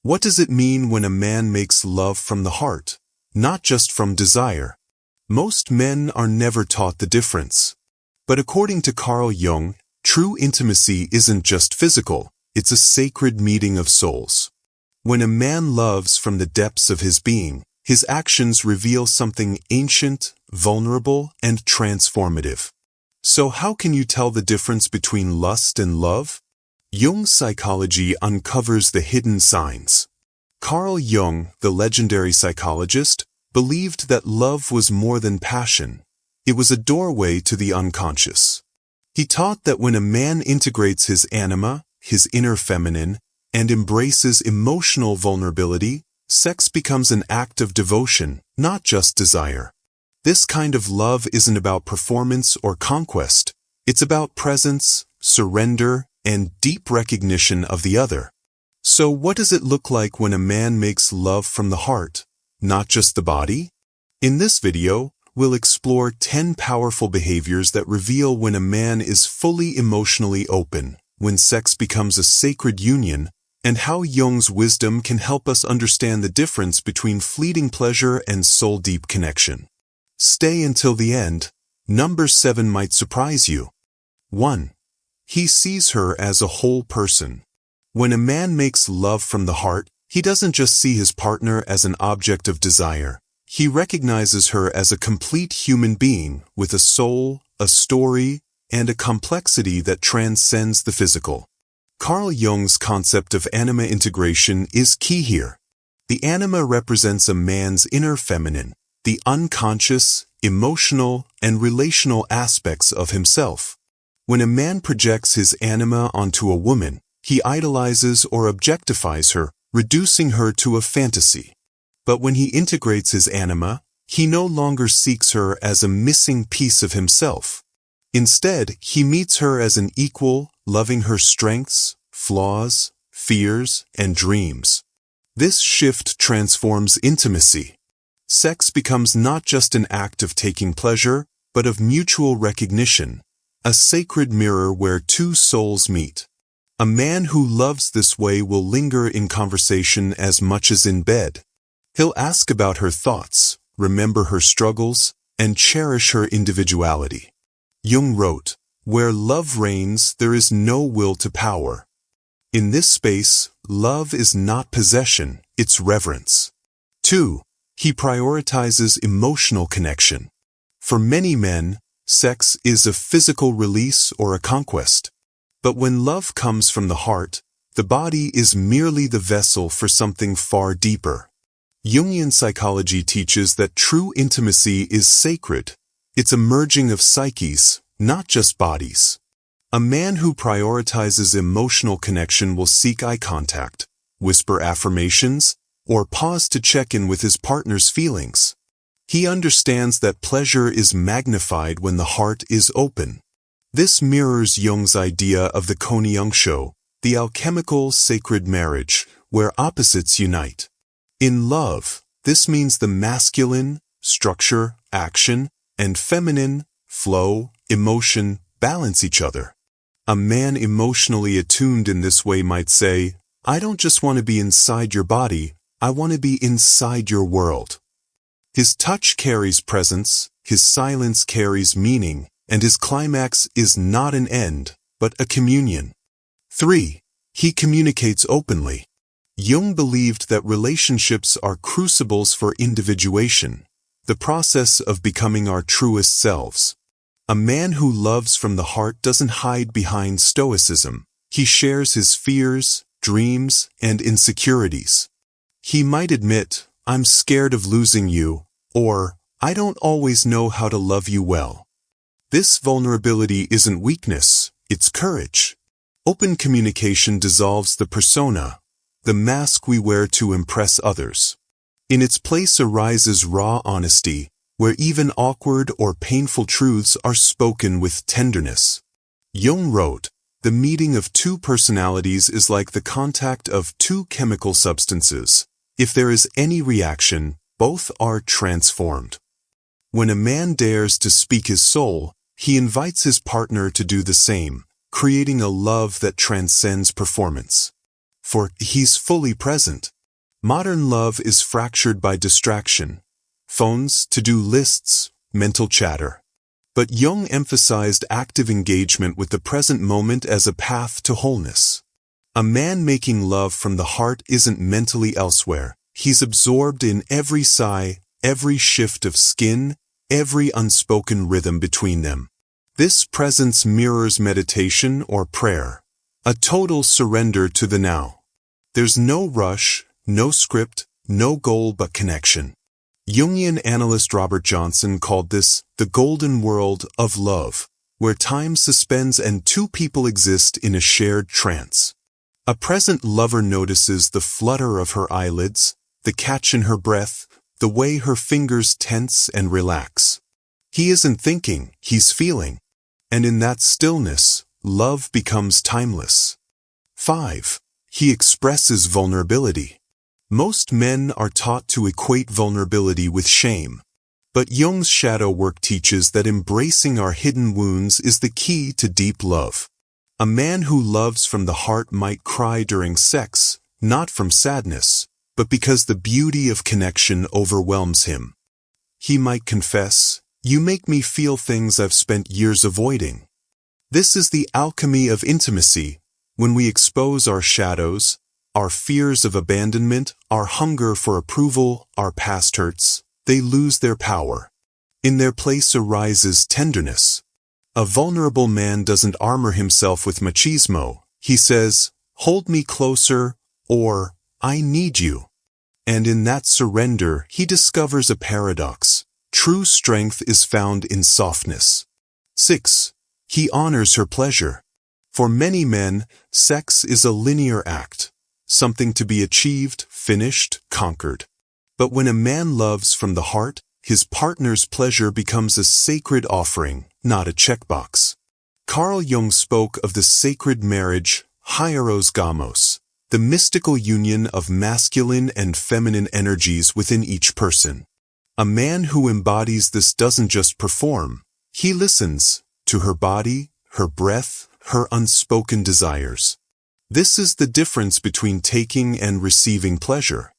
What does it mean when a man makes love from the heart, not just from desire? Most men are never taught the difference. But according to Carl Jung, true intimacy isn't just physical, it's a sacred meeting of souls. When a man loves from the depths of his being, his actions reveal something ancient, vulnerable, and transformative. So how can you tell the difference between lust and love? Jung's psychology uncovers the hidden signs. Carl Jung, the legendary psychologist, believed that love was more than passion. It was a doorway to the unconscious. He taught that when a man integrates his anima, his inner feminine, and embraces emotional vulnerability, sex becomes an act of devotion, not just desire. This kind of love isn't about performance or conquest. It's about presence, surrender, and deep recognition of the other. So what does it look like when a man makes love from the heart, not just the body? In this video, we'll explore 10 powerful behaviors that reveal when a man is fully emotionally open, when sex becomes a sacred union, and how Jung's wisdom can help us understand the difference between fleeting pleasure and soul-deep connection. Stay until the end. Number 7 might surprise you. 1. He sees her as a whole person. When a man makes love from the heart, he doesn't just see his partner as an object of desire. He recognizes her as a complete human being with a soul, a story, and a complexity that transcends the physical. Carl Jung's concept of anima integration is key here. The anima represents a man's inner feminine, the unconscious, emotional, and relational aspects of himself. When a man projects his anima onto a woman, he idolizes or objectifies her, reducing her to a fantasy. But when he integrates his anima, he no longer seeks her as a missing piece of himself. Instead, he meets her as an equal, loving her strengths, flaws, fears, and dreams. This shift transforms intimacy. Sex becomes not just an act of taking pleasure, but of mutual recognition, a sacred mirror where two souls meet. A man who loves this way will linger in conversation as much as in bed. He'll ask about her thoughts, remember her struggles, and cherish her individuality. Jung wrote, "Where love reigns, there is no will to power." In this space, love is not possession, it's reverence. 2. He prioritizes emotional connection. For many men, sex is a physical release or a conquest. But when love comes from the heart, the body is merely the vessel for something far deeper. Jungian psychology teaches that true intimacy is sacred. It's a merging of psyches, not just bodies. A man who prioritizes emotional connection will seek eye contact, whisper affirmations, or pause to check in with his partner's feelings. He understands that pleasure is magnified when the heart is open. This mirrors Jung's idea of the Konjunktion, the alchemical sacred marriage, where opposites unite. In love, this means the masculine, structure, action, and feminine, flow, emotion, balance each other. A man emotionally attuned in this way might say, "I don't just want to be inside your body, I want to be inside your world." His touch carries presence, his silence carries meaning, and his climax is not an end, but a communion. 3. He communicates openly. Jung believed that relationships are crucibles for individuation, the process of becoming our truest selves. A man who loves from the heart doesn't hide behind stoicism. He shares his fears, dreams, and insecurities. He might admit, "I'm scared of losing you," or "I don't always know how to love you well." This vulnerability isn't weakness, it's courage. Open communication dissolves the persona, the mask we wear to impress others. In its place arises raw honesty, where even awkward or painful truths are spoken with tenderness. Jung wrote, "The meeting of two personalities is like the contact of two chemical substances. If there is any reaction, both are transformed." When a man dares to speak his soul, he invites his partner to do the same, creating a love that transcends performance. for he's fully present. Modern love is fractured by distraction, phones, to-do lists, mental chatter. But Jung emphasized active engagement with the present moment as a path to wholeness. A man making love from the heart isn't mentally elsewhere. He's absorbed in every sigh, every shift of skin, every unspoken rhythm between them. This presence mirrors meditation or prayer, a total surrender to the now. There's no rush, no script, no goal but connection. Jungian analyst Robert Johnson called this the golden world of love, where time suspends and two people exist in a shared trance. A present lover notices the flutter of her eyelids, the catch in her breath, the way her fingers tense and relax. He isn't thinking, he's feeling. And in that stillness, love becomes timeless. 5. He expresses vulnerability. Most men are taught to equate vulnerability with shame. But Jung's shadow work teaches that embracing our hidden wounds is the key to deep love. A man who loves from the heart might cry during sex, not from sadness, but because the beauty of connection overwhelms him. He might confess, "You make me feel things I've spent years avoiding." This is the alchemy of intimacy, when we expose our shadows, our fears of abandonment, our hunger for approval, our past hurts, they lose their power. In their place arises tenderness. A vulnerable man doesn't armor himself with machismo. He says, "Hold me closer," or "I need you." And in that surrender, he discovers a paradox. True strength is found in softness. 6. He honors her pleasure. For many men, sex is a linear act, something to be achieved, finished, conquered. But when a man loves from the heart, his partner's pleasure becomes a sacred offering, not a checkbox. Carl Jung spoke of the sacred marriage, hieros gamos, the mystical union of masculine and feminine energies within each person. A man who embodies this doesn't just perform, he listens to her body, her breath, her unspoken desires. This is the difference between taking and receiving pleasure.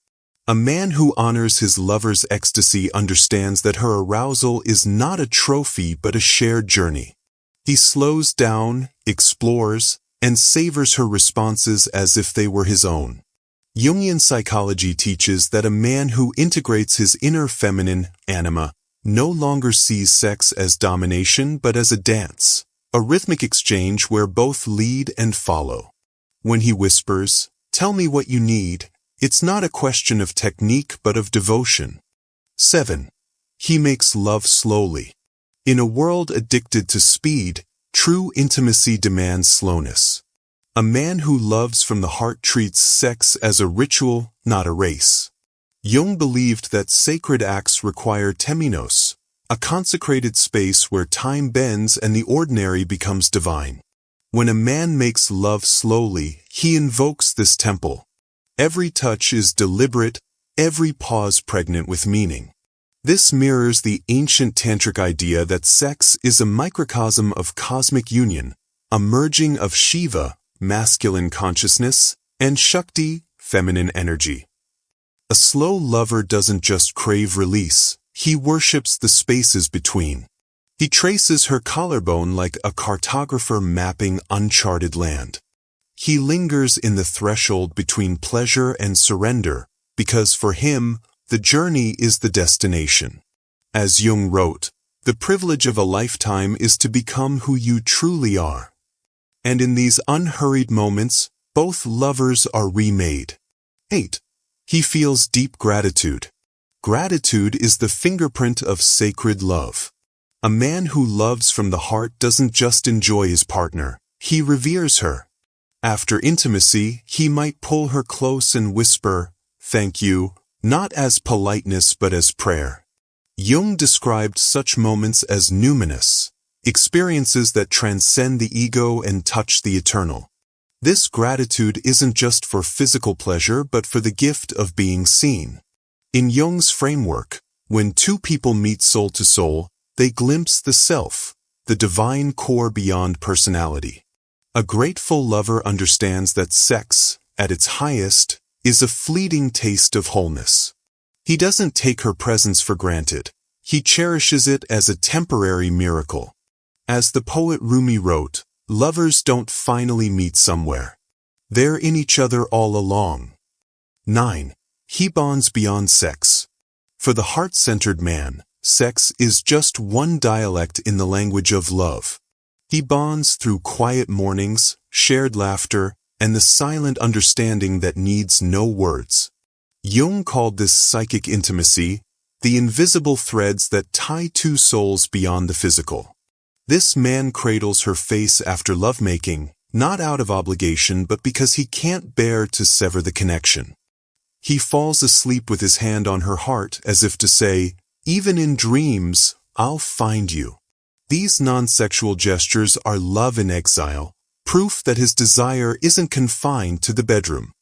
A man who honors his lover's ecstasy understands that her arousal is not a trophy but a shared journey. He slows down, explores, and savors her responses as if they were his own. Jungian psychology teaches that a man who integrates his inner feminine, Anima, no longer sees sex as domination but as a dance, a rhythmic exchange where both lead and follow. When he whispers, "Tell me what you need," it's not a question of technique but of devotion. 7. He makes love slowly. In a world addicted to speed, true intimacy demands slowness. A man who loves from the heart treats sex as a ritual, not a race. Jung believed that sacred acts require temenos, a consecrated space where time bends and the ordinary becomes divine. When a man makes love slowly, he invokes this temple. Every touch is deliberate, every pause pregnant with meaning. This mirrors the ancient tantric idea that sex is a microcosm of cosmic union, a merging of Shiva, masculine consciousness, and Shakti, feminine energy. A slow lover doesn't just crave release, he worships the spaces between. He traces her collarbone like a cartographer mapping uncharted land. He lingers in the threshold between pleasure and surrender, because for him, the journey is the destination. As Jung wrote, "The privilege of a lifetime is to become who you truly are." And in these unhurried moments, both lovers are remade. 8. He feels deep gratitude. Gratitude is the fingerprint of sacred love. A man who loves from the heart doesn't just enjoy his partner, he reveres her. After intimacy, he might pull her close and whisper, "Thank you," not as politeness but as prayer. Jung described such moments as numinous, experiences that transcend the ego and touch the eternal. This gratitude isn't just for physical pleasure but for the gift of being seen. In Jung's framework, when two people meet soul to soul, they glimpse the self, the divine core beyond personality. A grateful lover understands that sex, at its highest, is a fleeting taste of wholeness. He doesn't take her presence for granted. He cherishes it as a temporary miracle. As the poet Rumi wrote, lovers don't finally meet somewhere. They're in each other all along. 9. He bonds beyond sex. For the heart-centered man, sex is just one dialect in the language of love. He bonds through quiet mornings, shared laughter, and the silent understanding that needs no words. Jung called this psychic intimacy, the invisible threads that tie two souls beyond the physical. This man cradles her face after lovemaking, not out of obligation but because he can't bear to sever the connection. He falls asleep with his hand on her heart as if to say, even in dreams, I'll find you. These non-sexual gestures are love in exile, proof that his desire isn't confined to the bedroom.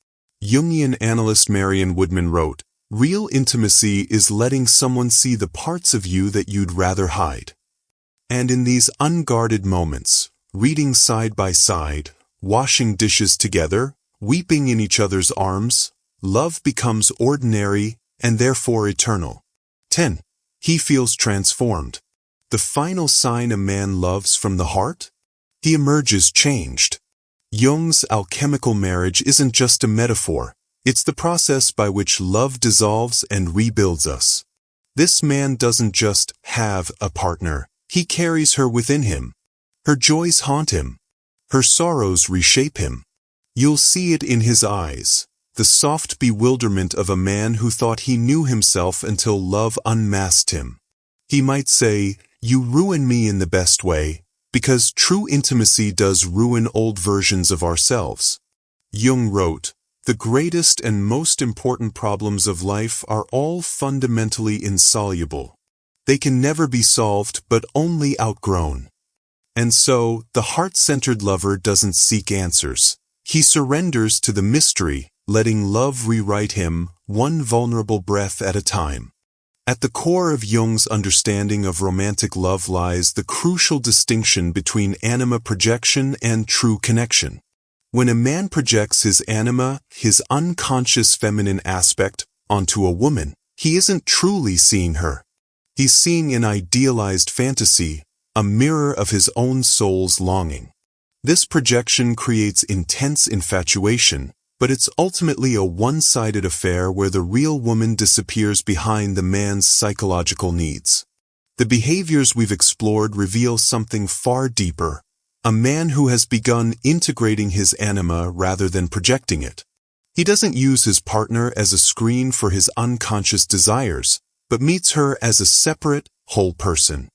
Jungian analyst Marion Woodman wrote, real intimacy is letting someone see the parts of you that you'd rather hide. And in these unguarded moments, reading side by side, washing dishes together, weeping in each other's arms, love becomes ordinary and therefore eternal. 10. He feels transformed. The final sign a man loves from the heart? He emerges changed. Jung's alchemical marriage isn't just a metaphor, it's the process by which love dissolves and rebuilds us. This man doesn't just have a partner, he carries her within him. Her joys haunt him. Her sorrows reshape him. You'll see it in his eyes, the soft bewilderment of a man who thought he knew himself until love unmasked him. He might say, you ruin me in the best way, because true intimacy does ruin old versions of ourselves. Jung wrote, the greatest and most important problems of life are all fundamentally insoluble. They can never be solved but only outgrown. And so, the heart-centered lover doesn't seek answers. He surrenders to the mystery, letting love rewrite him, one vulnerable breath at a time. At the core of Jung's understanding of romantic love lies the crucial distinction between anima projection and true connection. When a man projects his anima, his unconscious feminine aspect, onto a woman, he isn't truly seeing her. He's seeing an idealized fantasy, a mirror of his own soul's longing. This projection creates intense infatuation, but it's ultimately a one-sided affair where the real woman disappears behind the man's psychological needs. The behaviors we've explored reveal something far deeper, a man who has begun integrating his anima rather than projecting it. He doesn't use his partner as a screen for his unconscious desires, but meets her as a separate, whole person.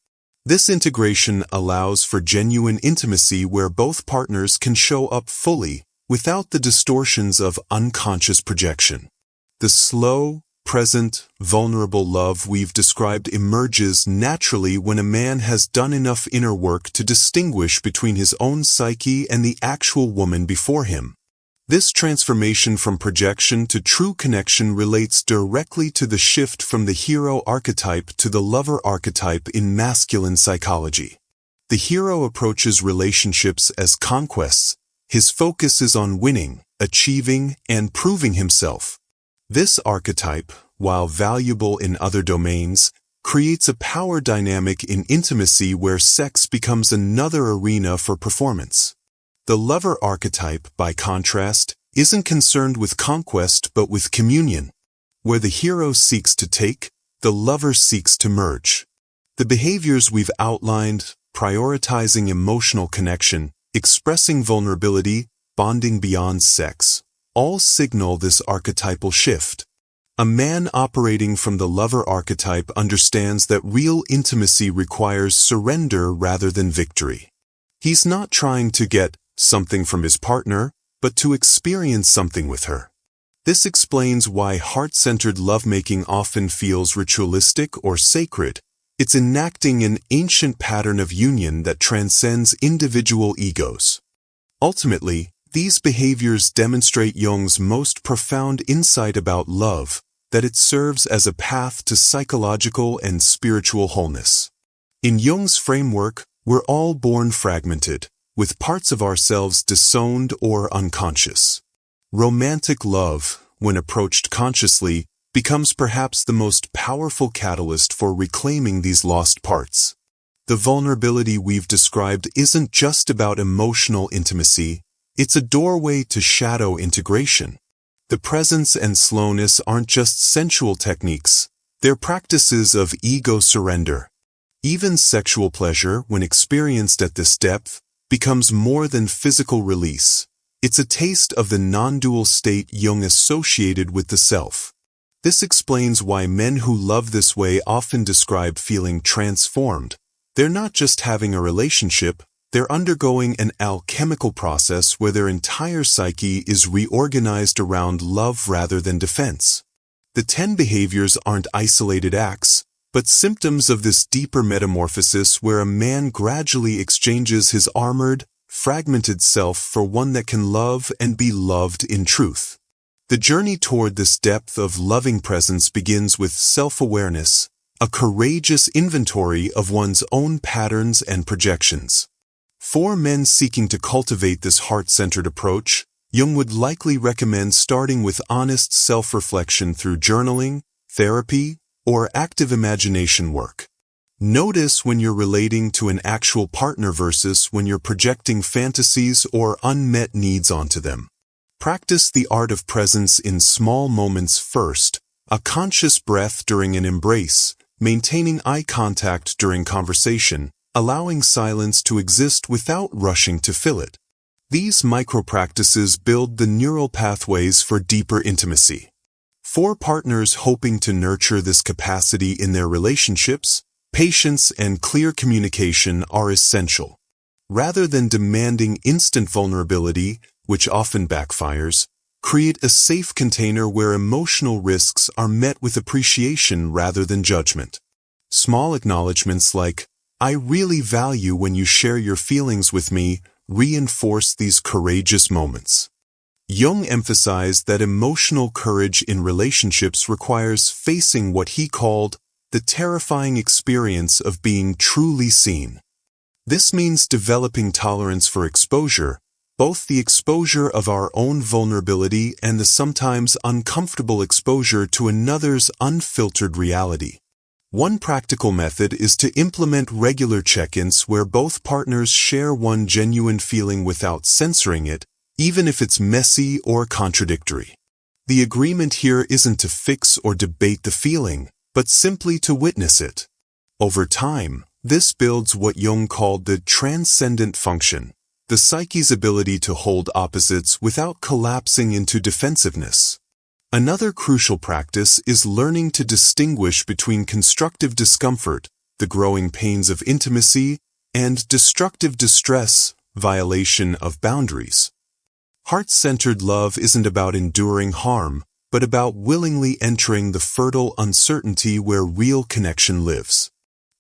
This integration allows for genuine intimacy where both partners can show up fully, without the distortions of unconscious projection. The slow, present, vulnerable love we've described emerges naturally when a man has done enough inner work to distinguish between his own psyche and the actual woman before him. This transformation from projection to true connection relates directly to the shift from the hero archetype to the lover archetype in masculine psychology. The hero approaches relationships as conquests. His focus is on winning, achieving, and proving himself. This archetype, while valuable in other domains, creates a power dynamic in intimacy where sex becomes another arena for performance. The lover archetype, by contrast, isn't concerned with conquest but with communion. Where the hero seeks to take, the lover seeks to merge. The behaviors we've outlined, prioritizing emotional connection, expressing vulnerability, bonding beyond sex, all signal this archetypal shift. A man operating from the lover archetype understands that real intimacy requires surrender rather than victory. He's not trying to get something from his partner, but to experience something with her. This explains why heart-centered lovemaking often feels ritualistic or sacred. It's enacting an ancient pattern of union that transcends individual egos. Ultimately, these behaviors demonstrate Jung's most profound insight about love, that it serves as a path to psychological and spiritual wholeness. In Jung's framework, we're all born fragmented, with parts of ourselves disowned or unconscious. Romantic love, when approached consciously, becomes perhaps the most powerful catalyst for reclaiming these lost parts. The vulnerability we've described isn't just about emotional intimacy, it's a doorway to shadow integration. The presence and slowness aren't just sensual techniques, they're practices of ego surrender. Even sexual pleasure, when experienced at this depth, becomes more than physical release. It's a taste of the non-dual state Jung associated with the self. This explains why men who love this way often describe feeling transformed. They're not just having a relationship, they're undergoing an alchemical process where their entire psyche is reorganized around love rather than defense. The 10 behaviors aren't isolated acts, but symptoms of this deeper metamorphosis where a man gradually exchanges his armored, fragmented self for one that can love and be loved in truth. The journey toward this depth of loving presence begins with self-awareness, a courageous inventory of one's own patterns and projections. For men seeking to cultivate this heart-centered approach, Jung would likely recommend starting with honest self-reflection through journaling, therapy, or active imagination work. Notice when you're relating to an actual partner versus when you're projecting fantasies or unmet needs onto them. Practice the art of presence in small moments first, a conscious breath during an embrace, maintaining eye contact during conversation, allowing silence to exist without rushing to fill it. These micro-practices build the neural pathways for deeper intimacy. For partners hoping to nurture this capacity in their relationships, patience and clear communication are essential. Rather than demanding instant vulnerability, which often backfires, create a safe container where emotional risks are met with appreciation rather than judgment. Small acknowledgments like, "I really value when you share your feelings with me," reinforce these courageous moments. Jung emphasized that emotional courage in relationships requires facing what he called the terrifying experience of being truly seen. This means developing tolerance for exposure, both the exposure of our own vulnerability and the sometimes uncomfortable exposure to another's unfiltered reality. One practical method is to implement regular check-ins where both partners share one genuine feeling without censoring it, even if it's messy or contradictory. The agreement here isn't to fix or debate the feeling, but simply to witness it. Over time, this builds what Jung called the transcendent function, the psyche's ability to hold opposites without collapsing into defensiveness. Another crucial practice is learning to distinguish between constructive discomfort, the growing pains of intimacy, and destructive distress, violation of boundaries. Heart-centered love isn't about enduring harm, but about willingly entering the fertile uncertainty where real connection lives.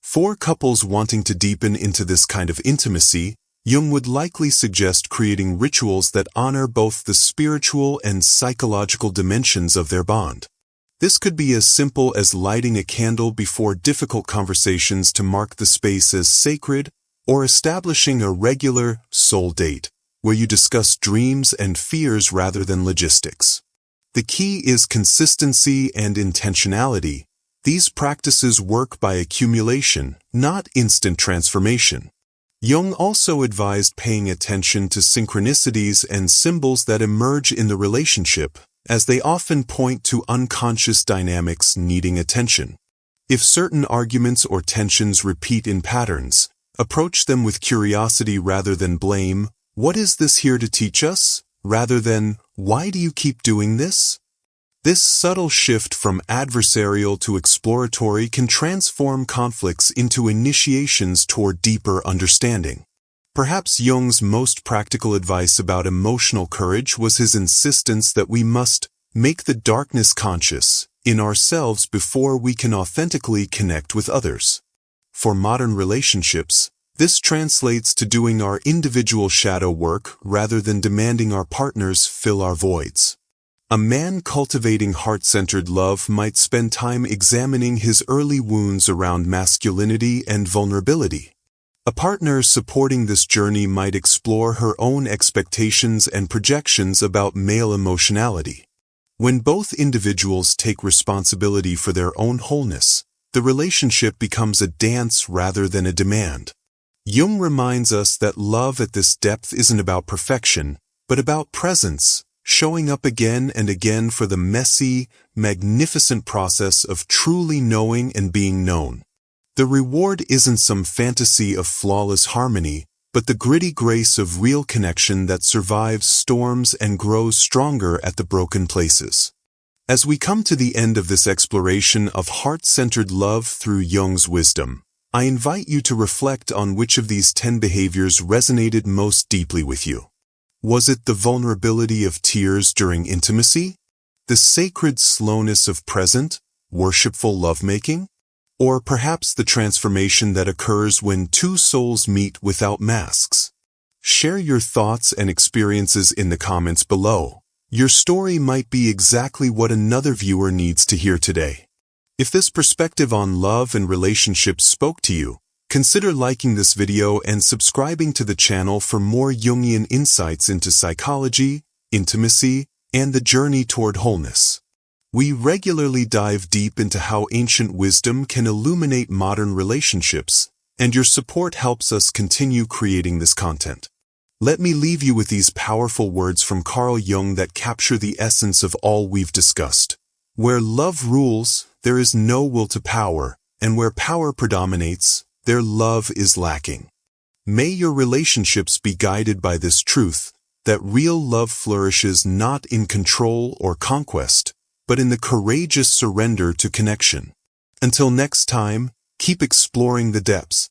For couples wanting to deepen into this kind of intimacy, Jung would likely suggest creating rituals that honor both the spiritual and psychological dimensions of their bond. This could be as simple as lighting a candle before difficult conversations to mark the space as sacred, or establishing a regular soul date, where you discuss dreams and fears rather than logistics. The key is consistency and intentionality. These practices work by accumulation, not instant transformation. Jung also advised paying attention to synchronicities and symbols that emerge in the relationship, as they often point to unconscious dynamics needing attention. If certain arguments or tensions repeat in patterns, approach them with curiosity rather than blame. What is this here to teach us? Rather than, why do you keep doing this? This subtle shift from adversarial to exploratory can transform conflicts into initiations toward deeper understanding. Perhaps Jung's most practical advice about emotional courage was his insistence that we must make the darkness conscious in ourselves before we can authentically connect with others. For modern relationships, this translates to doing our individual shadow work rather than demanding our partners fill our voids. A man cultivating heart-centered love might spend time examining his early wounds around masculinity and vulnerability. A partner supporting this journey might explore her own expectations and projections about male emotionality. When both individuals take responsibility for their own wholeness, the relationship becomes a dance rather than a demand. Jung reminds us that love at this depth isn't about perfection, but about presence, showing up again and again for the messy, magnificent process of truly knowing and being known. The reward isn't some fantasy of flawless harmony, but the gritty grace of real connection that survives storms and grows stronger at the broken places. As we come to the end of this exploration of heart-centered love through Jung's wisdom, I invite you to reflect on which of these 10 behaviors resonated most deeply with you. Was it the vulnerability of tears during intimacy? The sacred slowness of present, worshipful lovemaking? Or perhaps the transformation that occurs when two souls meet without masks? Share your thoughts and experiences in the comments below. Your story might be exactly what another viewer needs to hear today. If this perspective on love and relationships spoke to you, consider liking this video and subscribing to the channel for more Jungian insights into psychology, intimacy, and the journey toward wholeness. We regularly dive deep into how ancient wisdom can illuminate modern relationships, and your support helps us continue creating this content. Let me leave you with these powerful words from Carl Jung that capture the essence of all we've discussed. Where love rules, there is no will to power, and where power predominates, their love is lacking. May your relationships be guided by this truth, that real love flourishes not in control or conquest, but in the courageous surrender to connection. Until next time, keep exploring the depths,